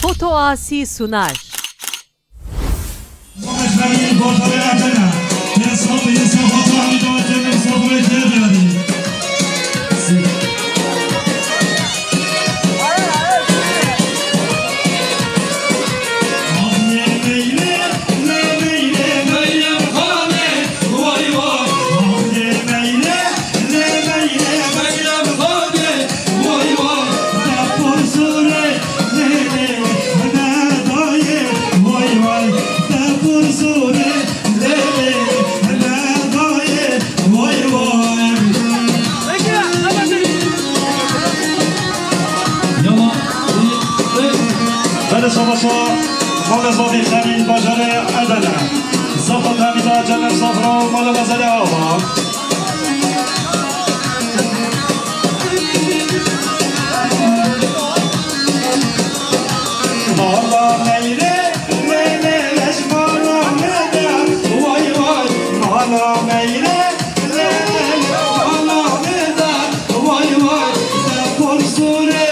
Foto Asi sunar. مال زادی خمین باجر عدنه صفت همیدا جنب صفرا و مال غزل آبا مالا میره لیلی لش مالا میده وای وای مالا میره لیلی مالا میده وای وای دپور سوره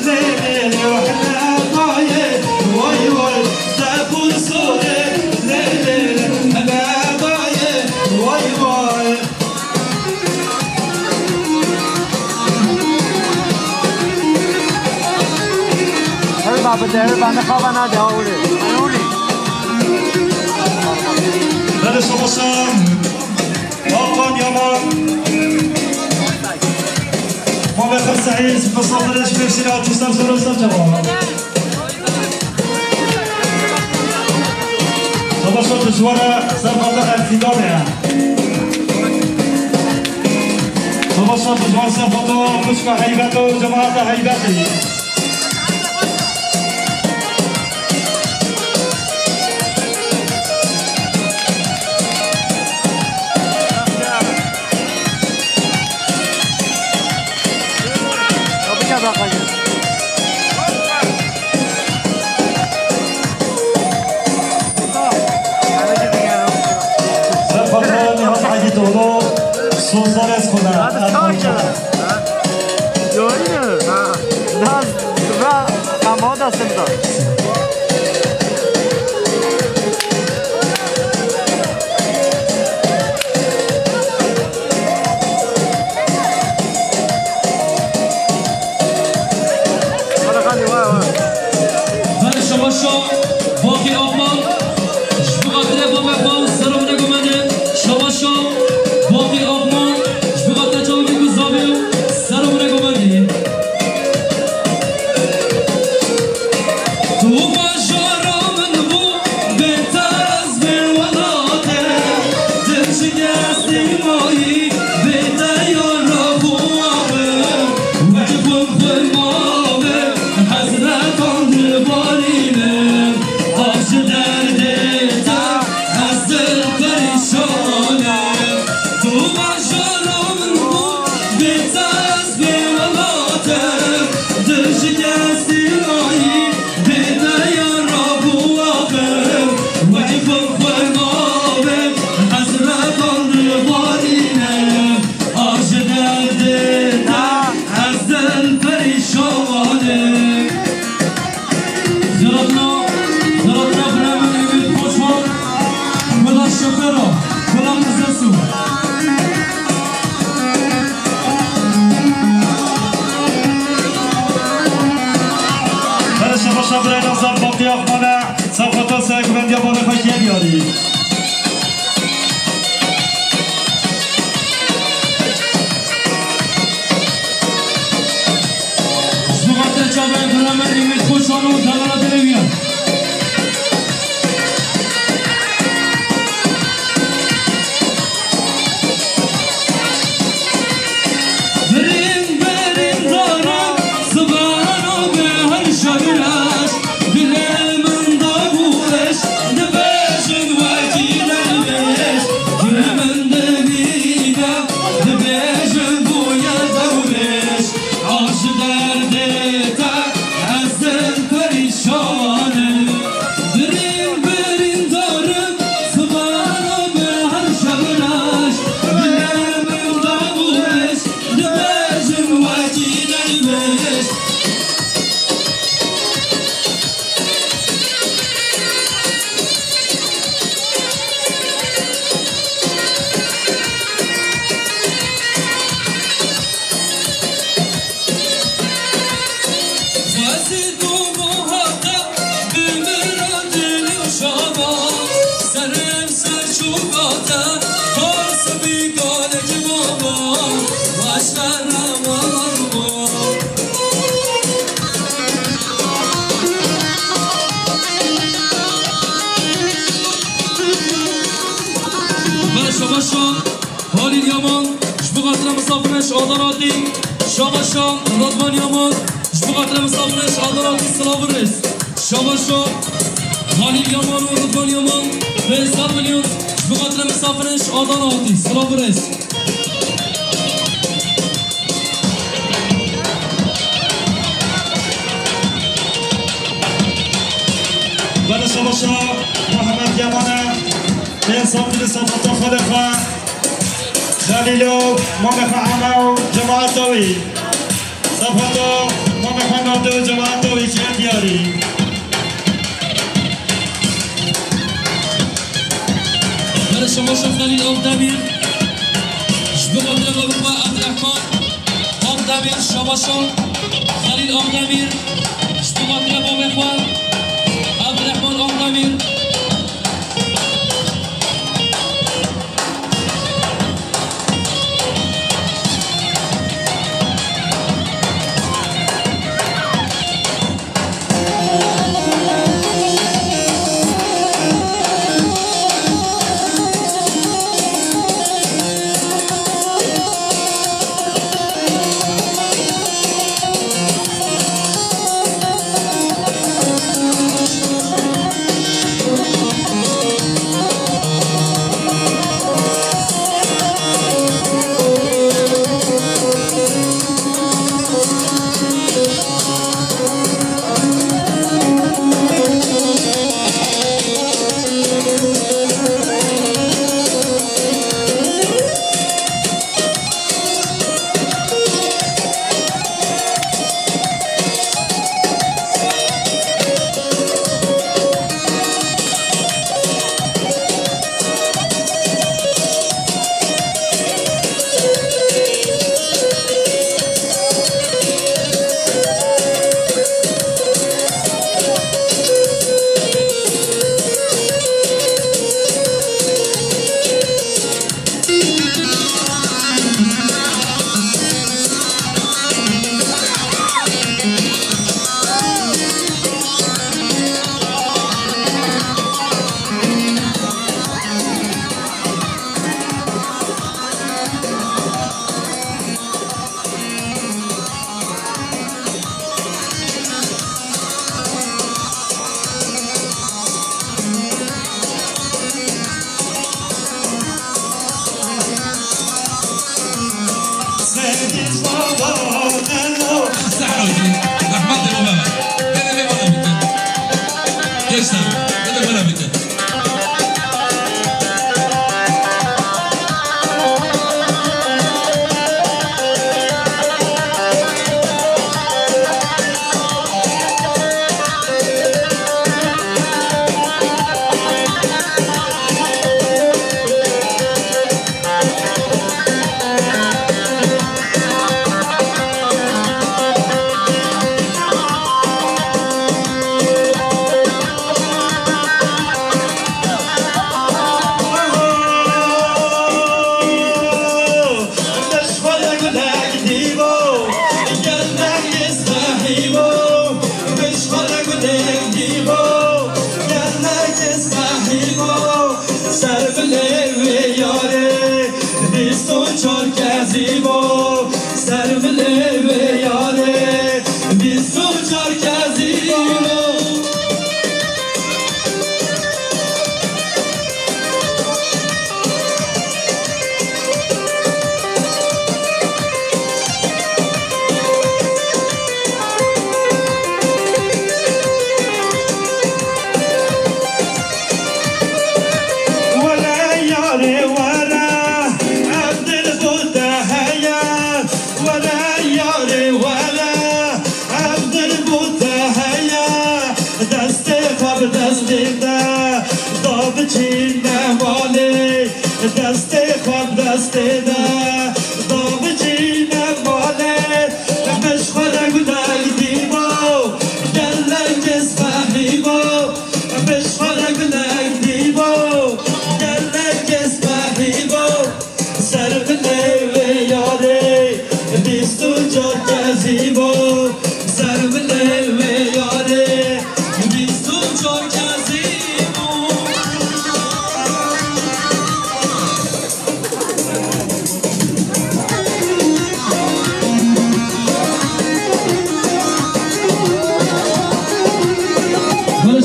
لیلی وحده دایه وای وای دپور سوره لیلی وحده دایه وای وای بابا در بنده خواب نده آوری آوری بله شما شام آقان یامان ما بخواه سعیز بصافرش بفسیر آتیستم سروستم جواب شما شام دشواره سرخاطر الفیدانه شما شام دشوار سرخاطر مشکا حیبت و جماعت حیبتی سوزار از خدا جوینه ناز و کماد هستم دا بله شما شما باقی آقمان شبقاتره با مقبال سرم نگومده شما شما باقی آقمان شبقاتره جاوی گذابه سرم نگومده تو باشارا من بو بهتر از بلولاته دل شکستی مایی بهتر یارا بوامه وجه بخور مامه حضرت آن بالینه آش درده تا از دل پریشانه تو باشارم بود بهتر از بلالاته دل شکستی مایی بهتر یارا بوامه وجه بخور مامه حضرت آن بالینه آش درده تا از دل پریشانه زراتنا برامن امید خوشحال کلا شفرا کلا مزسو بله شما شام برای نظر باقی آقمانه سرخاطر سرکوبند یا باقی خوشیه بیاری شبقاتر جامعه برامن امید خوشحال و دلالت نمیاد بریم بریم دارم زبانو به هر شبیرش دل من داغوش دبشن وکیلن بهش دل من دمیدم دبشن بویا دورش عاشق درده تا از دل پریشانه حالی یامان جبو قطر مسافرش آداراتی شاباشا رادمان یامان جبو قطر مسافرش آداراتی سلاورس شاباشا حالی یامان و رادمان یامان به 100 میلیون جبو قطر مسافرش آداراتی سلاورس بله شاباشا محمد یامانه به صافی صفات خلفه خلیلو مامخانه و جماعتوی صفاتو مامخانه و جماعتوی که دیاری بله شاباشا خلیل آبدمیر جبو قدر بابا عبدالرحمن آبدمیر شاباشا خلیل آبدمیر جبو قدر بابا عبدالرحمن آبدمیر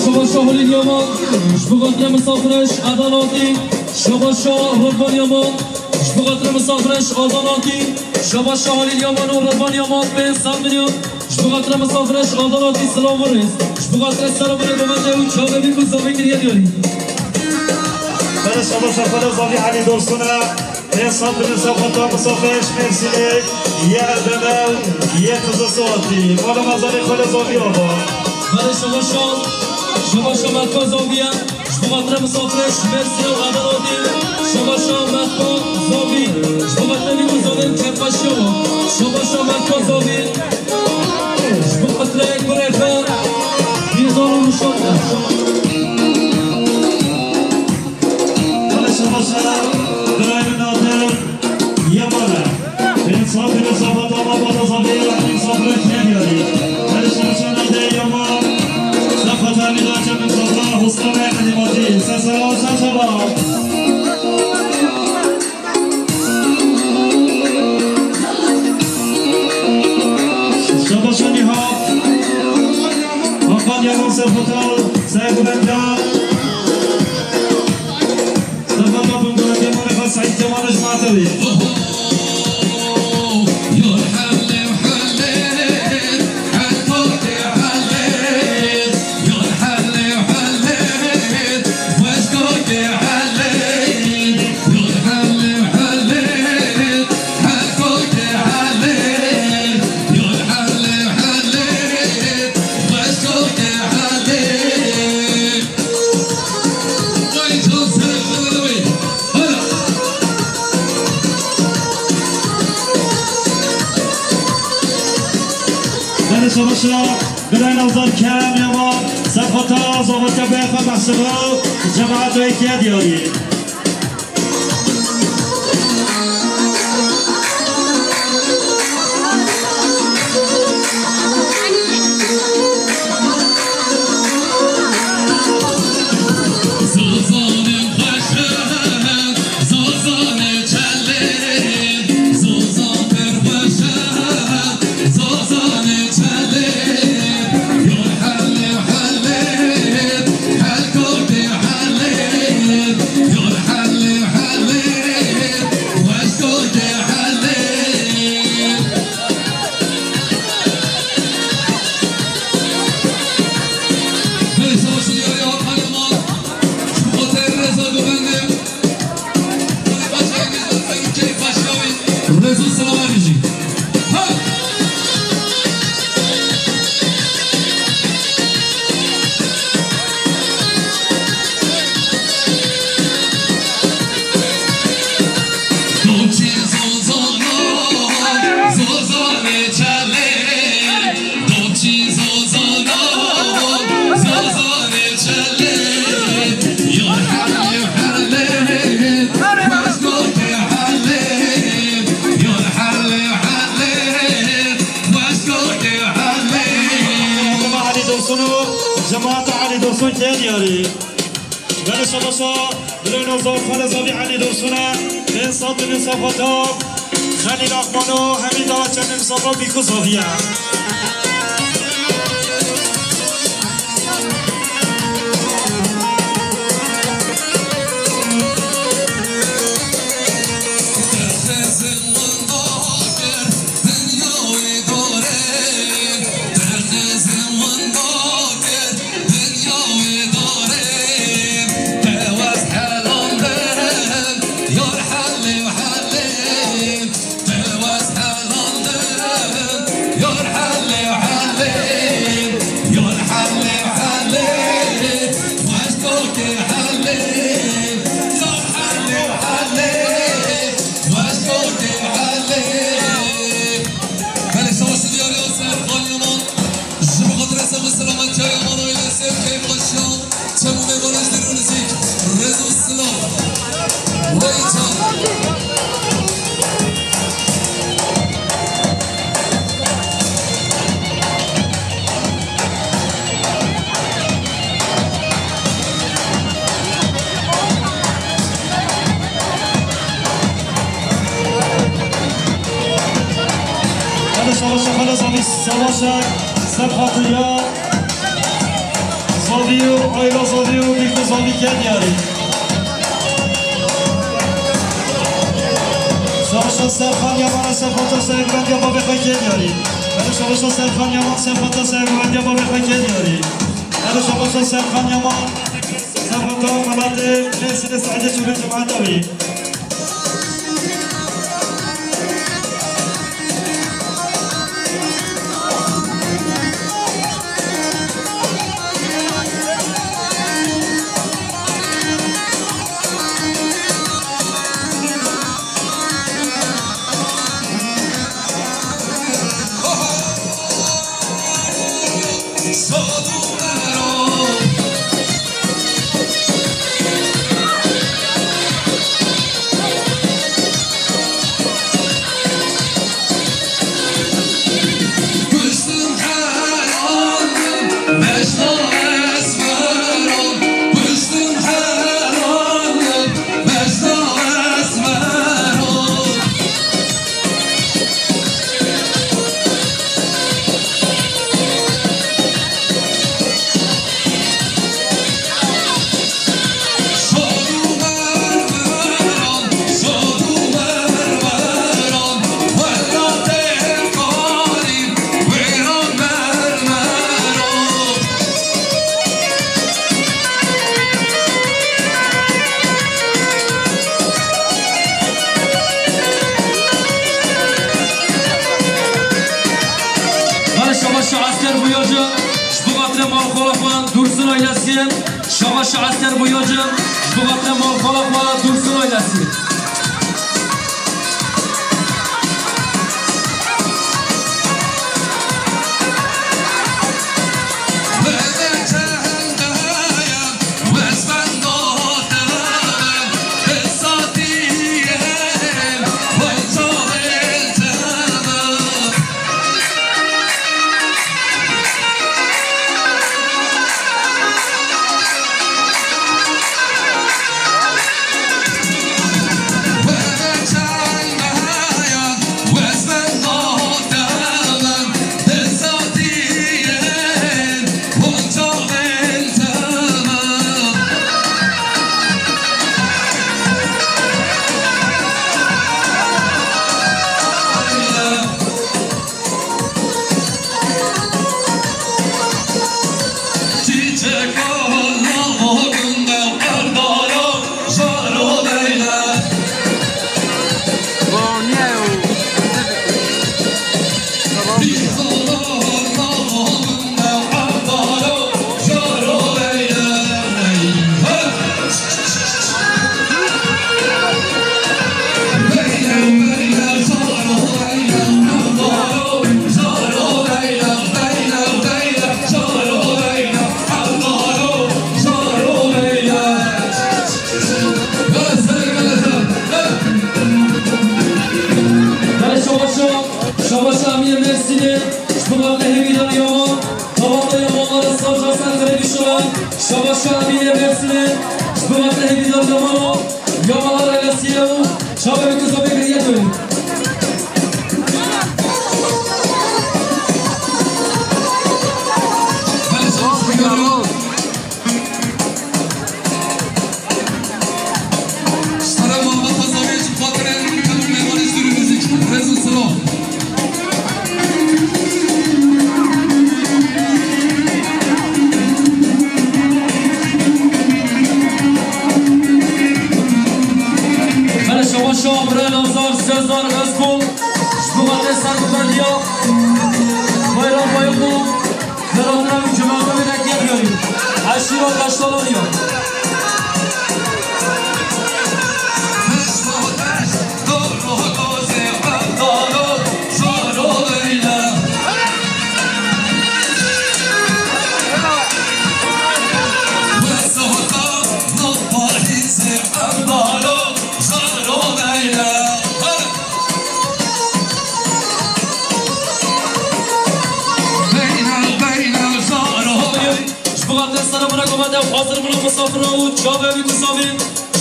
شما شاهولین یامان بخاطر مسافرش عدالتی شما شاه رضوان یامان بخاطر مسافرش آزاداتی شما شاهولین یامان و رضوان یامان به 100 میلیون بخاطر مسافرش عدالتی سلام ورز بخاطر سلام نگمنده و چاوه بی کسامه گریه دیاری بله شما شفال زاوی علی درسونه حساب بنصافت و مسافرش مرسیلی یه دنو یه تزاسواتی مال مزاری خال زاوی آبا بله شما شاه مکا زاویه بخاطر مسافرش مرسی و عدالتی شما شاه مکا زاوی بخاطر بی کسامه کفاشی آبا شما شاه مکا زاوی بخاطر گریخه بیزار و مشاهده شما برای نادر یه باره انصاف نصافت آبا بالا زاویه و انصاف رکن بیاری ولی شما نادر یه ما صفت همیدا چه منصافه حسنه قدیماتی سسرا شبا شما شنی ها آقان یه منصف هتل سیبون انجام سعيد جمال جماعتوي شما برای نوزار کم یا ما صفحات زاوات که بخواه محصبه جماعت و ایکیه دیاری جماعت علی درسون که دیاری ولی شما برای نوزار فلزاوی علی درسونه انصاف نصافت ها خلیل اخمانو همین دارد چند انصاف را بیکو زاویه سواشک سبحاتیا زاویو زاوی که دیاری شما سرخان یامان سفاتا سرگوند یا با بخوای که دیاری شما سرخان یامان سفاتا سرگوند یا با بخوای که دیاری شما سرخان یامان سفاتا ملد رسل سعده شروع جماعت دوی Şavaş asker buyucu, bu vakte mal falak var, dursun oynasın.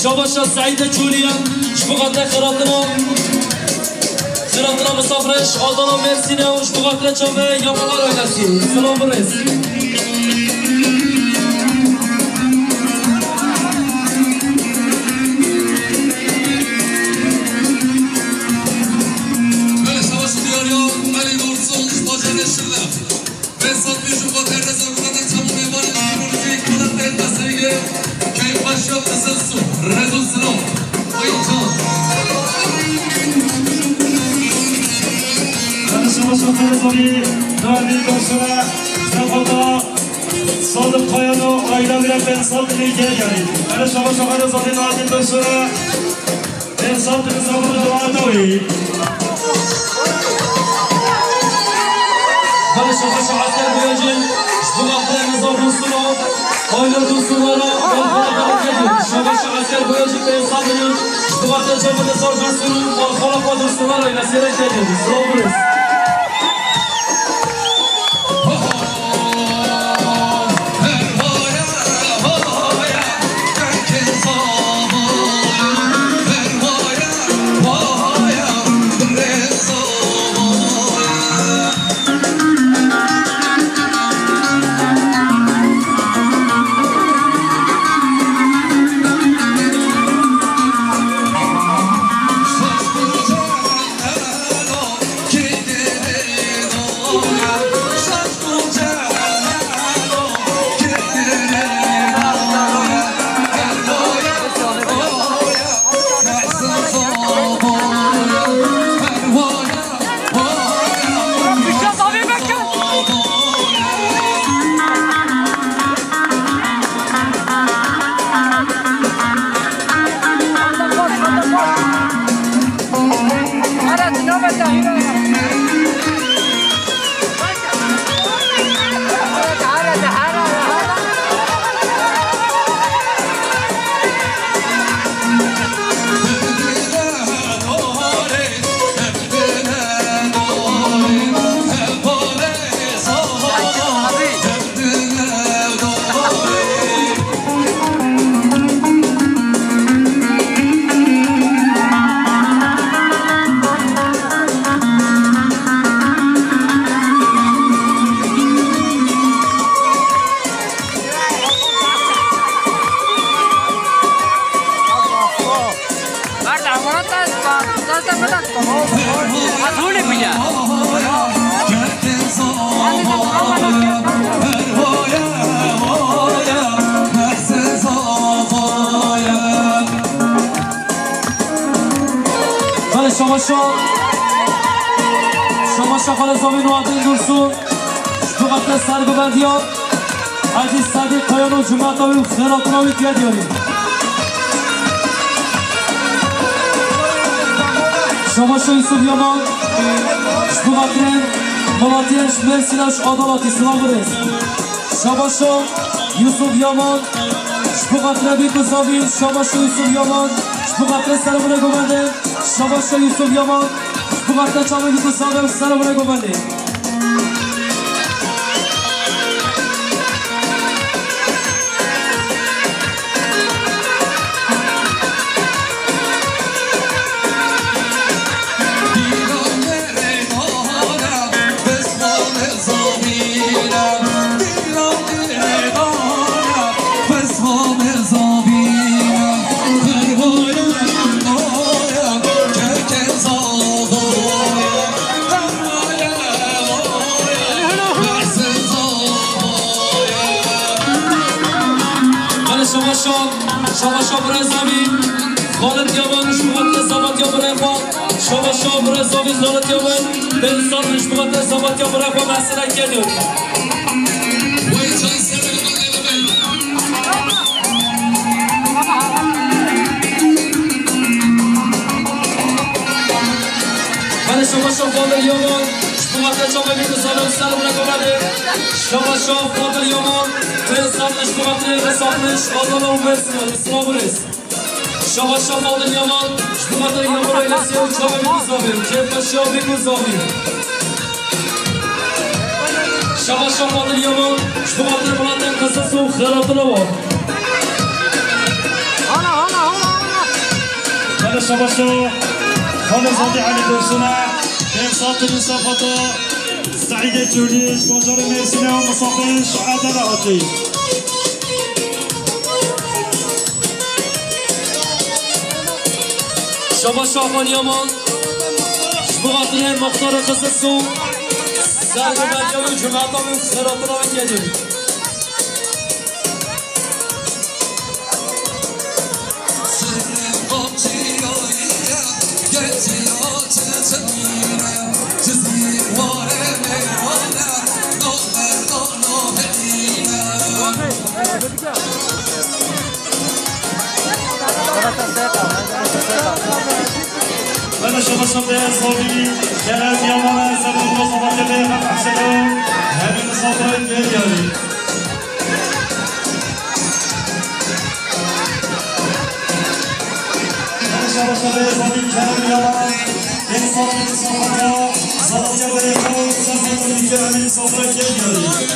شباشا سعيد جوليا شبغتنا خرابنا مسافرش آدانا مرسينا وشبغتنا جامعه يامانا رايناسي سلام برس كيف بشوف تسلسل رجل سلام ويجان أنا شما شما زمین داری دوستان زفاتا صادق قایانو آیدا میرم به انسان دیگه یاری أنا شما شما زمین داری دوستان انسان دیگه زمان دعا دوی Bana şaka şakatlar boyacın, bu kapıda nizam dostunu, oylar dostunlara, kalkana geliyor. Şaka şakatlar boyacın ve insanların, bu kapıda çabuk nizam dostunu, kalkana dostunlarla seyret geliyor. Sağ olun. شما شخال زمین و عدل درسون شبقت سر ببندیان عزیز صدیق قایان و جمعت و خیراتون و بیتیه دیاریم شما شو یوسف یامان شبقتن ملاتیش مرسینش عدالاتی سلام برس شما شو یوسف یامان شبقتن بیت زمین شما شو یوسف یامان شبقتن سرمونه گمنده شما شو یوسف یامان شبقتن چامه بیت زمین سرمونه گمنده شما برای زمین خالد یابان شبقت زبات یا برای خواه شما برای زمین خالد یابان به انسان شبقت زبات یا برای خواه محصیل گلیون من شما خالد یابان شبقت چامه بیت سالم سلام نگمده شما خالد یابان به انسان شبقت رسانش آدم و مرسیل اسلام برس شما فاضل یامان شبقت یامان ایلسی و چامه بیت زمین کیف شما بیت زمین شما فاضل یامان شبقت بلندن قصص و خیرات نوار من شما خالد زادی علی درسونه انسات الانصافات سعيد جوليش بازار مرسينة ومصافين شعادة لعطي شما شاخان یامان شبقتن مختار قصص و سرگ مدیان و جمعت و خیرات نوار گلیون من شما شما صوبی شهر یامان سبب مصطفی به هم حسنو همین صفای دیاری من شما شما صوبی شهر یامان این صفای صفای صفای به هم صفای دیگر همین صفای دیاری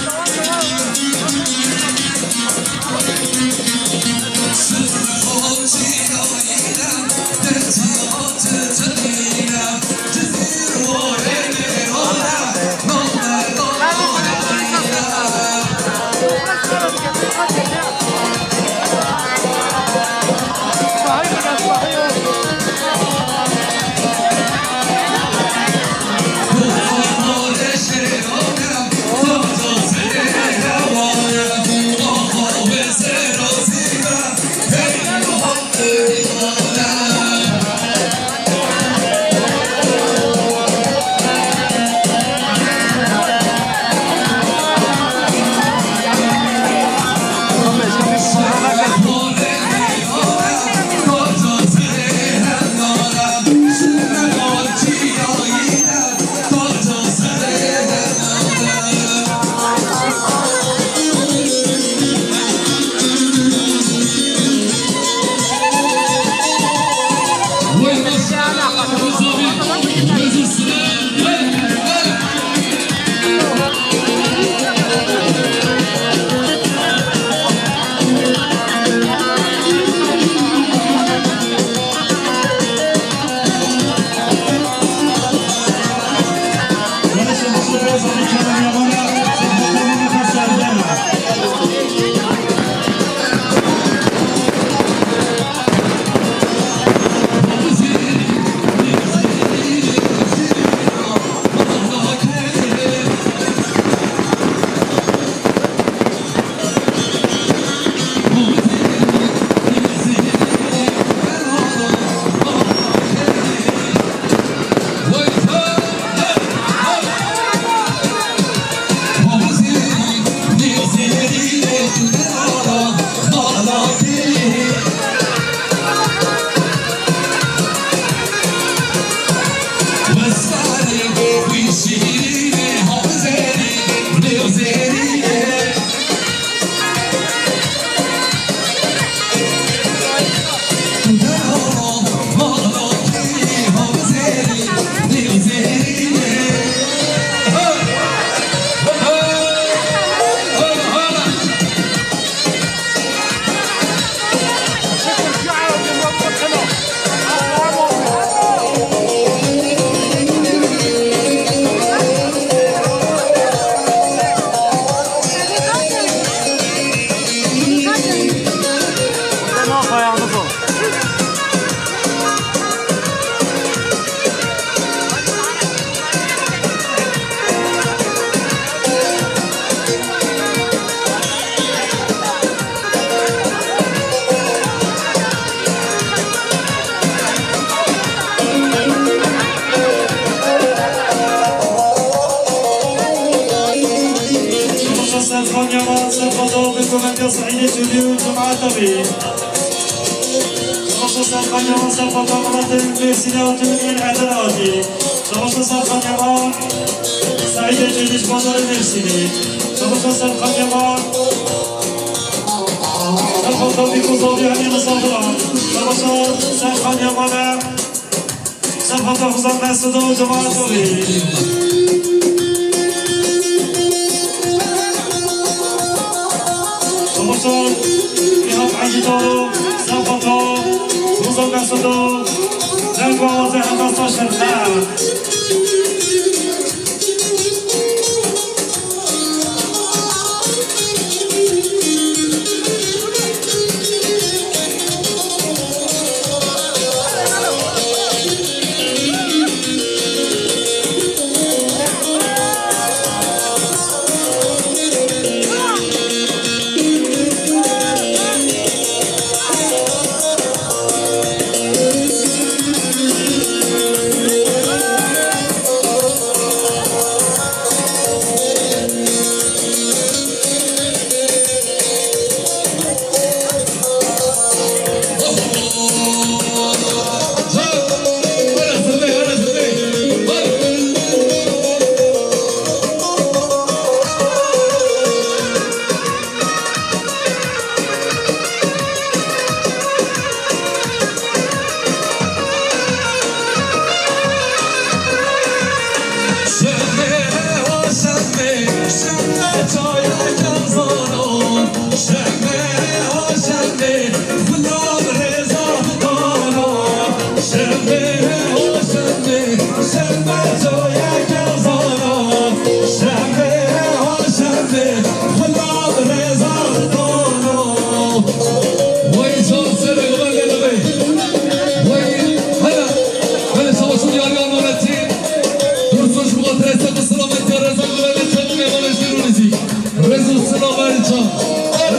سلام جان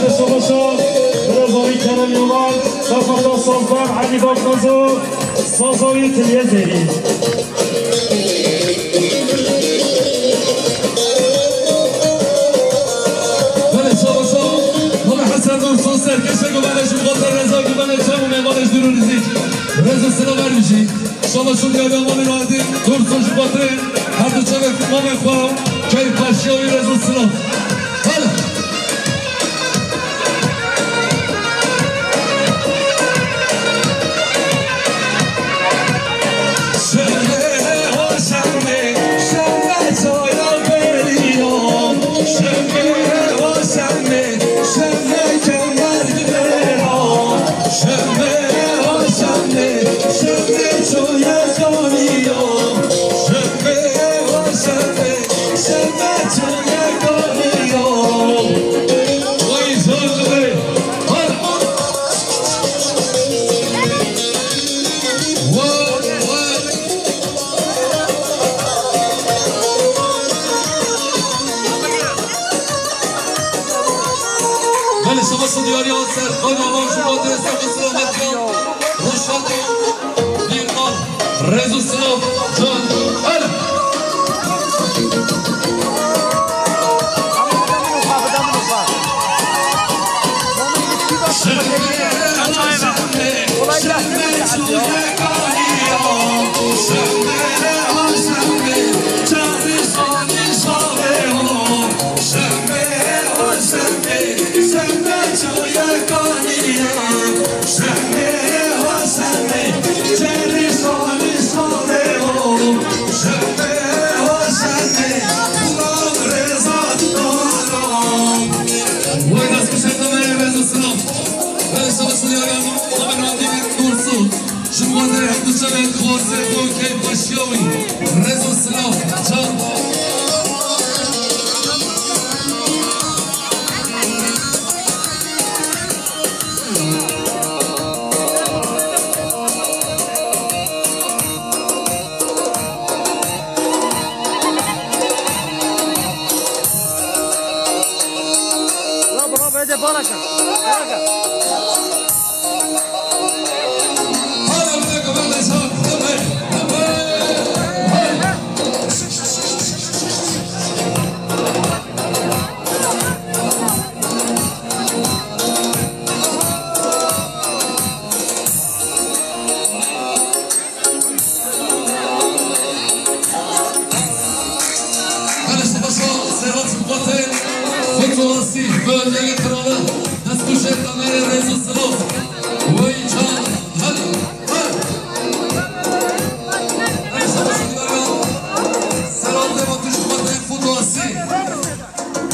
داشته باشم رضایی کرم یومن صفتا سازبر علی باقنازو سازوی تلیه زیری درسون سرکشه گمانش بخاطر رضا گمانش هم و میمانش درون ریزی رضا سلام برمیشی شما شون یاد امام راحتی درسون شباطه هر دو چه امام خواه که پشیاوی رضا سلام حالا دیاری آسر خان آمان شما درستم و سلامت جان روشاد بیرمان رزو سلام جان هلا رزو سلام جان bölgeye kralı nasıl kuşetlemeye rezu sılov ve can hadi hadi savaşçılara selam devam düşmanı futbolasi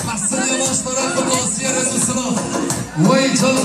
Mahsen yavaşlara futbolasiye rezu sılov ve can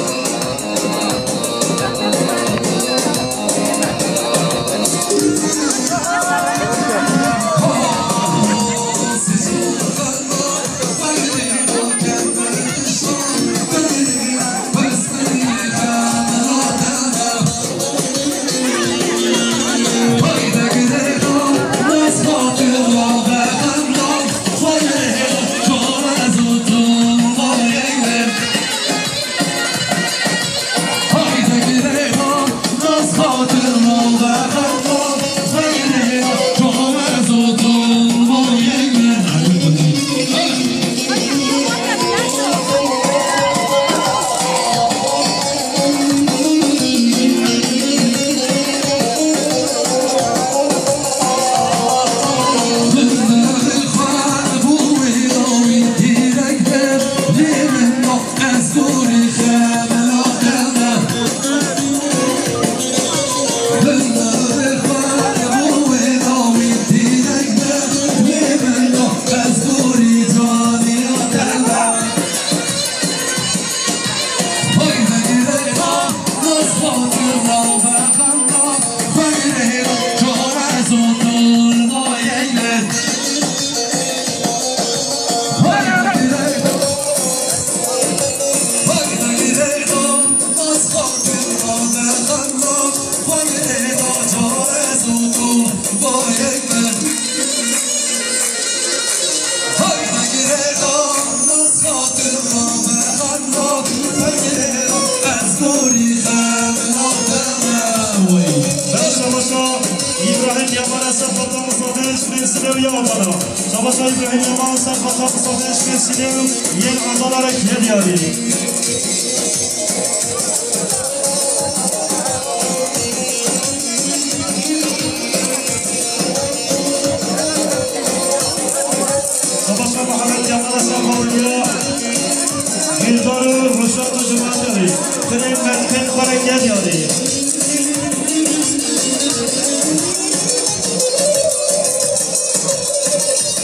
Haydi girelim, nasıl hatırlar Mesleği yapana. Savaş İbrahim Yaman Safata Musabeş Mesleği yer azalara geliyor. Savaşa Muhammed Yaman'a Safavulya Güldarı Ruşat Ucumanları Kırım Mertken Kara geliyor.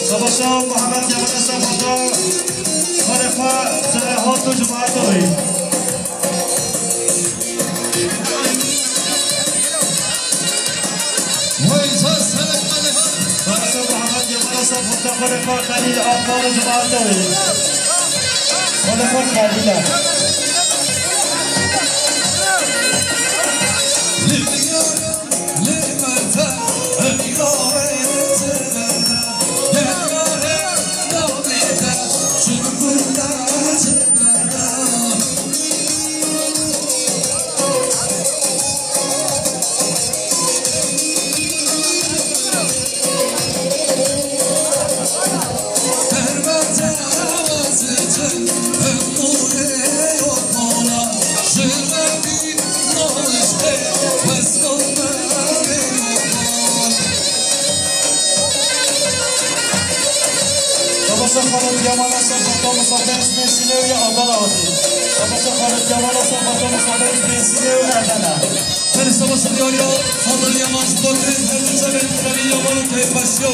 Savaşa Muhammed Yaman'a Safata Karefa Selahat Ucumanları Savaşa Muhammed Yaman'a Safata Karefa Khalil Akbar Ucumanları Karefa Khalil'e Savaşa Khalid Yaman'a Safata Musabeş Mesleği Adana Adi. Savaşa Khalid Yaman'a Safata Musabeş Mesleği Adana. Her savaşı diyor ya, Adana Yaman Sport'un her uçağın Kali Yaman'ın kayıplaşıyor.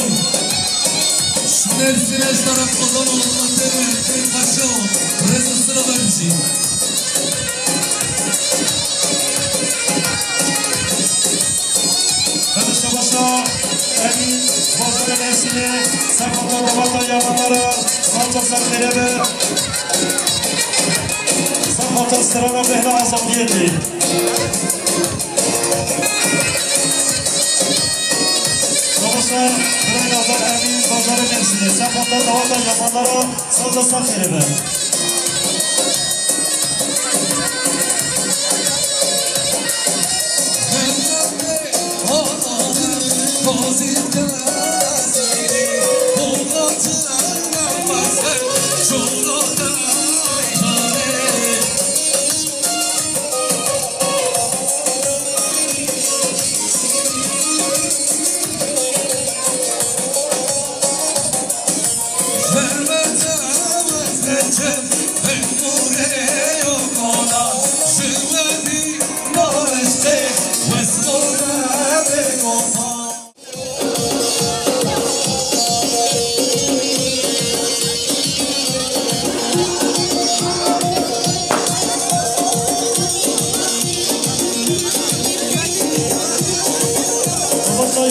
Şünersine taraf Adana olanların kayıplaşıyor. Reza sıra vermişim. Hadi savaşa Emin Bozar'ın esini Safata Babata Yamanlara Salçasan Merebe Safata Sırana Behla Azamiyeti Savaşa Kırın Azam Emin Bozar'ın esini Safata Babata Yamanlara Salçasan Merebe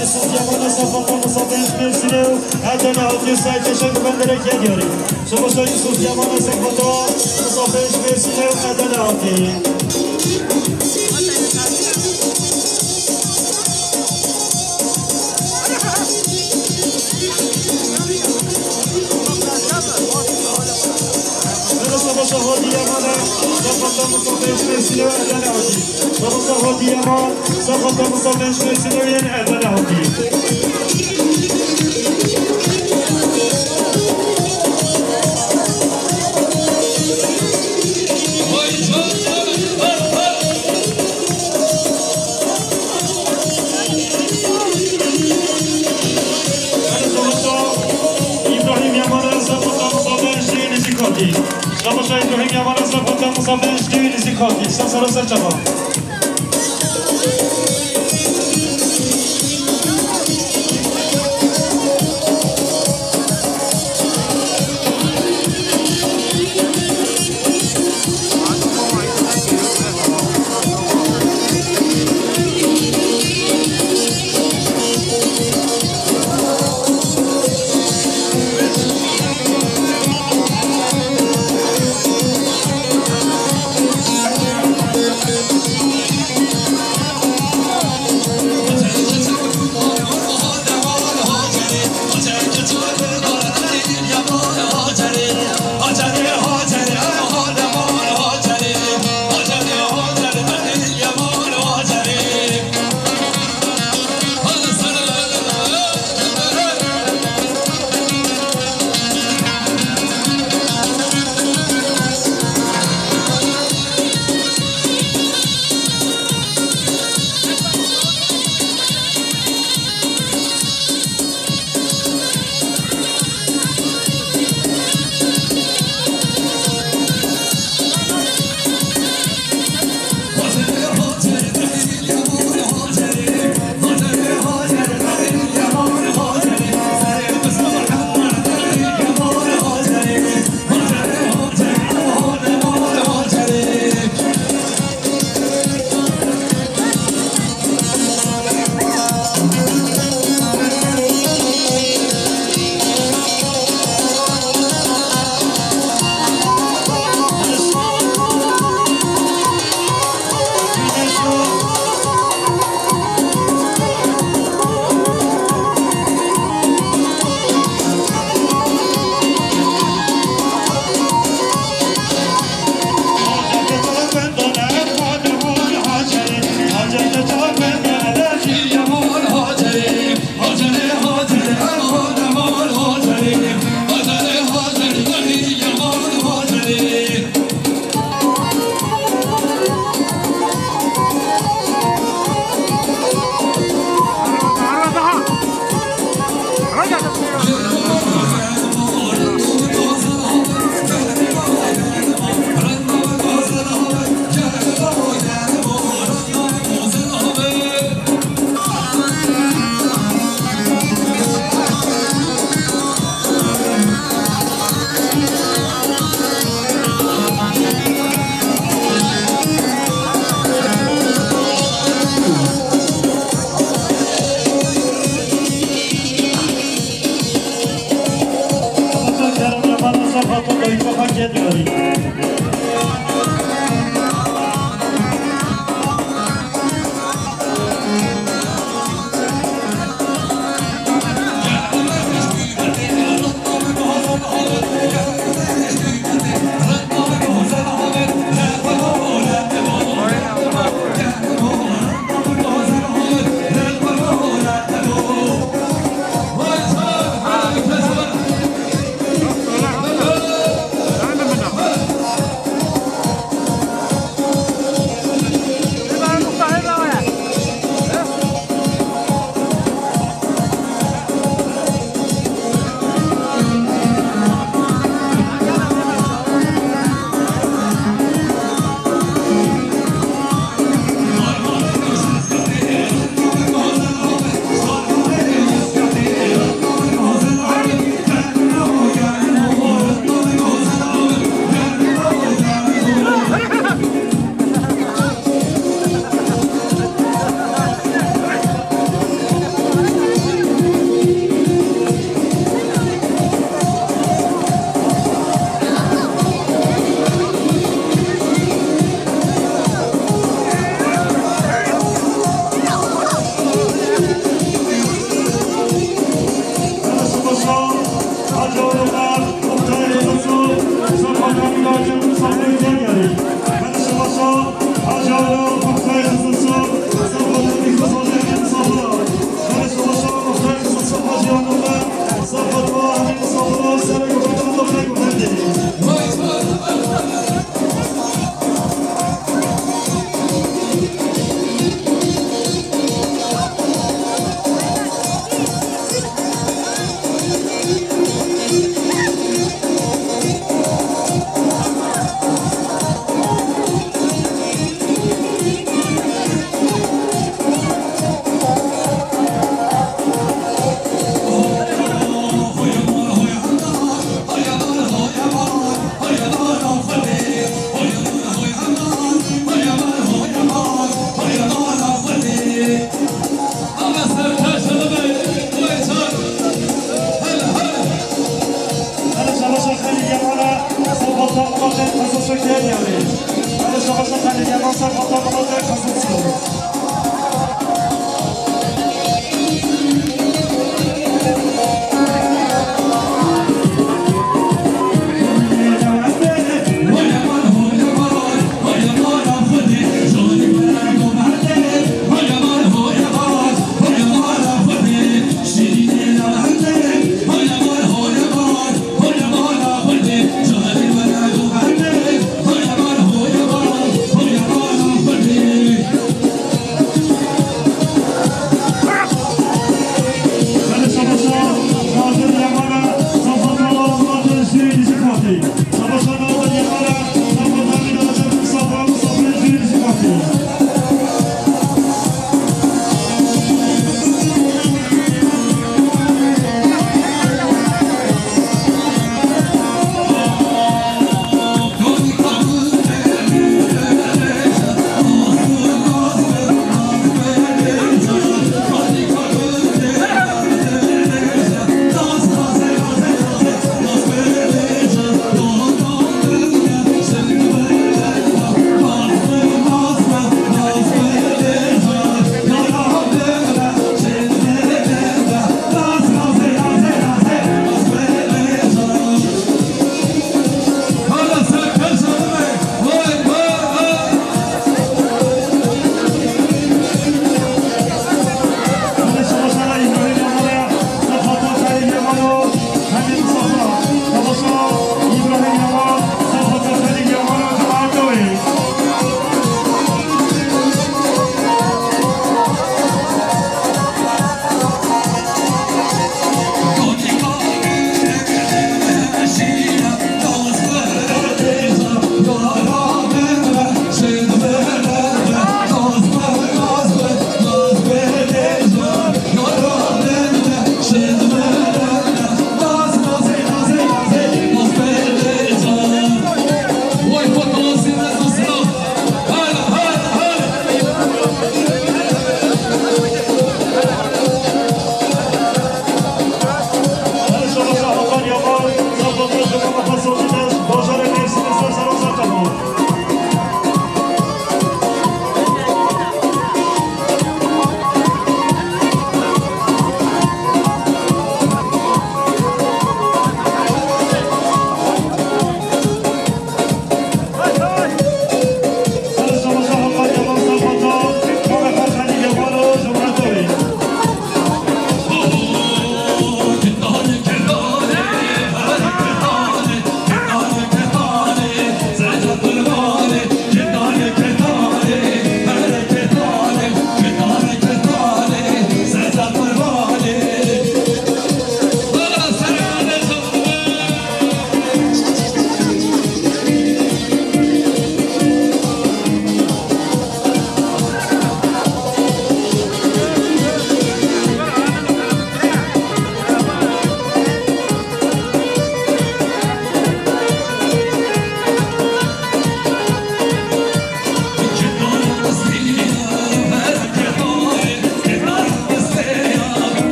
Yusuf Yaman'a Safata Musabeş Mesleği Adana Adi Sayın teşekkür ederek geliyorum. Savaşa Yusuf Yaman'a Safata Musabeş Mesleği Adana Adi. Savaşa Hadi Yaman'a Safata Musabeş Mesleği Adana Adi. Savaşa Hadi Yaman Safata Musabeş Mesleği Adana Adi. İbrahim Yaman'a Safata Musabeş Mesleği Savaşa İbrahim Yaman'a Safata Musabeş Mesleği Sasara Serçaba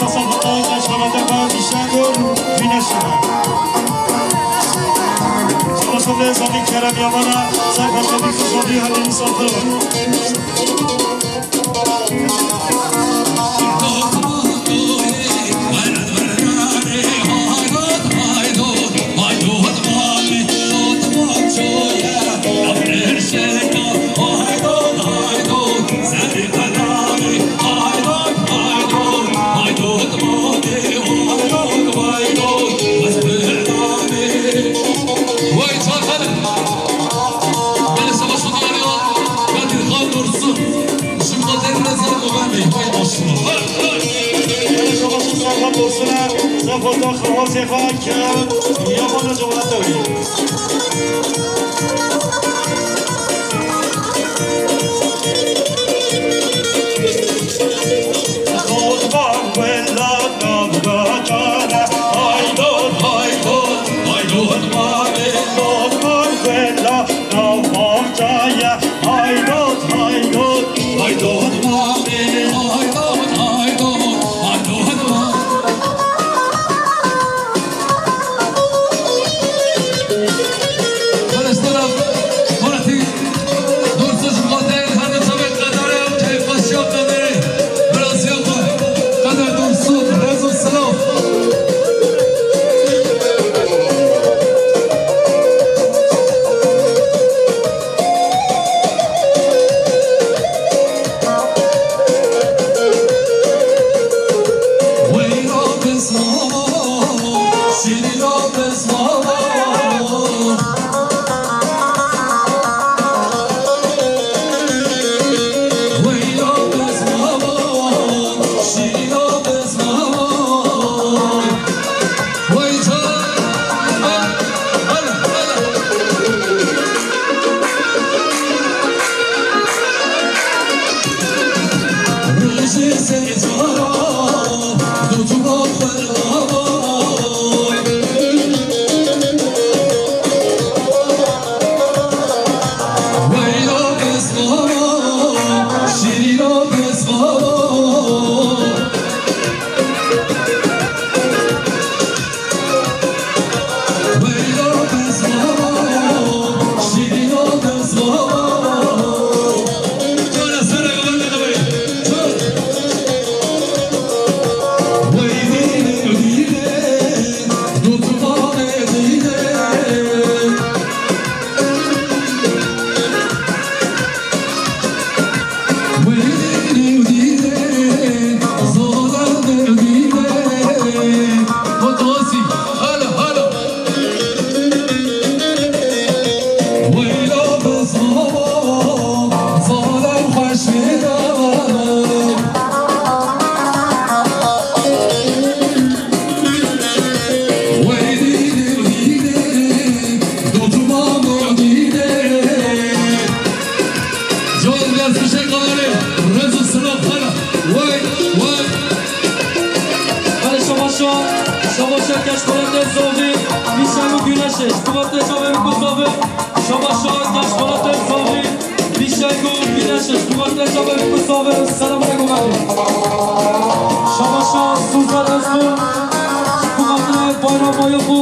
صفا صفا کشکانات بعد بیشنگور بینشونه شما صفا زمین کرم یامانا صفا شبی خوشابی حالی صفا صفا خواص خواهد کرد یا مانا جوانت داریم خود بان ولد نبگا جانه هایدود هایدود هایدود مانه خود بان ولد نبگا جایه هایدود هایدود هایدود مانه هایدود هایدود هایدود مانه Şamaşa, Suzan Özgür, bu kadar bayram boyu bu